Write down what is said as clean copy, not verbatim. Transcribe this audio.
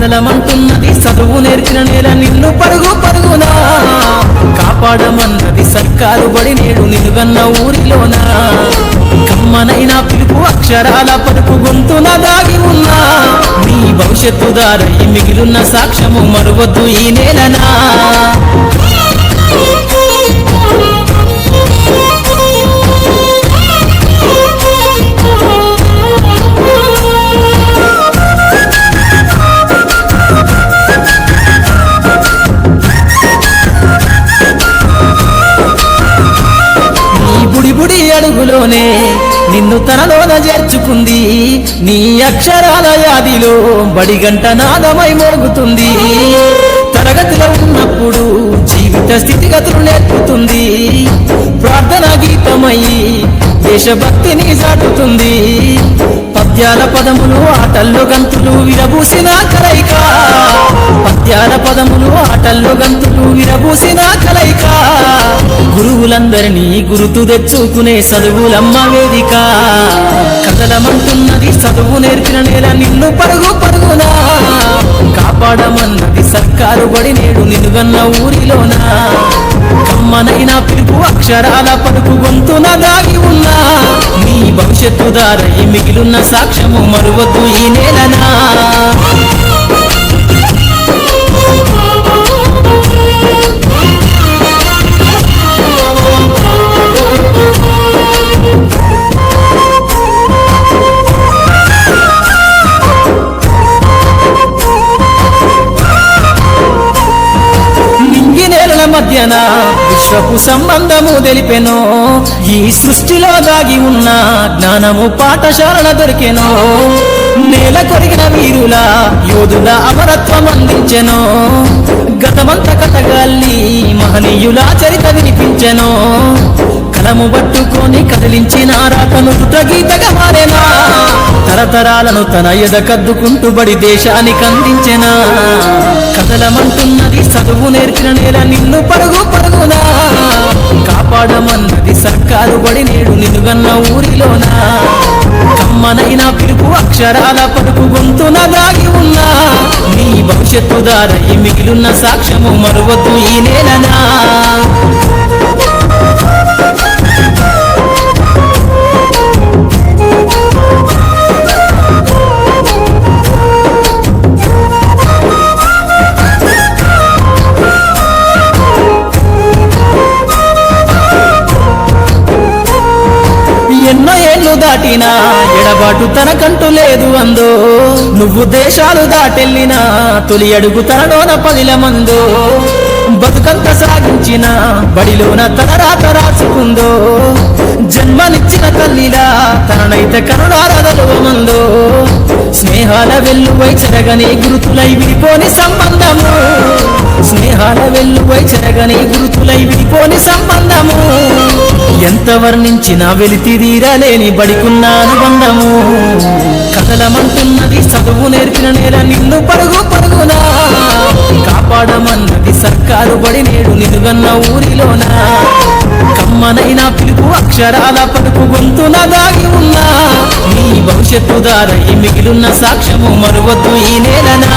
కదలమంటున్నది చదువు నేర్చిన నేల నిన్ను పరుగు పరుగునా కాపాడమన్నది సర్కారు బడి నేడు నిలుగన్న ఊరిలోనా కమ్మనైన పిలుపు అక్షరాల పలుకు గొంతున దాగి ఉన్నా నీ భవిష్యత్తు దారై మిగిలిన సాక్ష్యము మరువద్దు ఈ నేలనా బుడి అడుగులోనే నిన్ను తనలోన చేర్చుకుంది నీ అక్షరాల యాదిలో బడిగంట నాదమై మోగుతుంది తరగతిలో ఉన్నప్పుడు జీవిత స్థితిగతులు నేర్పుతుంది ప్రార్థన గీతమై దేశభక్తిని చాటుతుంది పద్యాల పదములు ఆటల్లో గంతులు విరబూసిన కలయిక పద్యాల పదములు ఆటల్లో గంతులు విరబూసిన కలయిక గురువులందరినీ గురుతు తెచ్చుకునే చదువులమ్మ వేదిక కదలమంటున్నది చదువు నేర్పిన నేల నిన్ను పరుగు పరుగునా కాపాడమన్నది సర్కారు బడి నేడు నిలుగన్న ఊరిలోనా కమ్మనైన పిలుపు అక్షరాల పలుకు గొంతున దాగి ఉన్నా నీ భవిష్యత్తు దారై మిగిలిన సాక్ష్యము మరువద్దు ఈ నేలనా మధ్యన విశ్వపు సంబంధము తెలిపెనో ఈ సృష్టిలో దాగి ఉన్న జ్ఞానము పాఠశాల దొరికెనో నేల కొరిగిన వీరుల యోధుల అమరత్వం అందించెనో గతమంత కథగాల్ని మహనీయుల చరిత వినిపించెనో కలము పట్టుకొని కదిలించిన రాతను గీతగా మారేనా తరతరాలను తన ఎద కద్దుకుంటూ బడి దేశానికి అందించెనా కదలమంటున్నది చదువు నేర్పిన నేల నిన్ను పరుగు పరుగునా కాపాడమన్నది సర్కారు బడి నేడు నిలుగన్న ఊరిలోనా కమ్మనైన పిలుపు అక్షరాల పలుకు గొంతున దాగి ఉన్నా నీ భవిష్యత్తు దారై మిగిలిన సాక్ష్యము మరువద్దు ఈ నేలనా ఎన్నో ఏళ్ళు దాటినా ఎడబాటు తనకంటూ లేదు అందో నువ్వు దేశాలు దాటెళ్ళినా తొలి అడుగు తనలోన పదిలమందో బతుకంత సాగించిన బడిలోన తన రాత రాసుకుందో జన్మనిచ్చిన తల్లిలా తననైతే కరుణారదలువమందో స్నేహాల వెల్లువై చెరగని గురుతులై విడిపోని సంబంధము స్నేహాల వెల్లువై చెరగని గురుతులై విడిపోని సంబంధము ఎంత వర్ణించినా వెలితిదీరలేని బడికున్న అనుబంధము కదలమంటున్నది చదువు నేర్పిన నేల నిన్ను పరుగు పరుగునా కాపాడమన్నది సర్కారు బడి నేడు నిలుగన్న ఊరిలోనా కమ్మనైన పిలుపు అక్షరాల పలుకు గొంతున దాగి ఉన్నా నీ భవిష్యత్తు దారై మిగిలిన సాక్ష్యము మరువద్దు ఈ నేలనా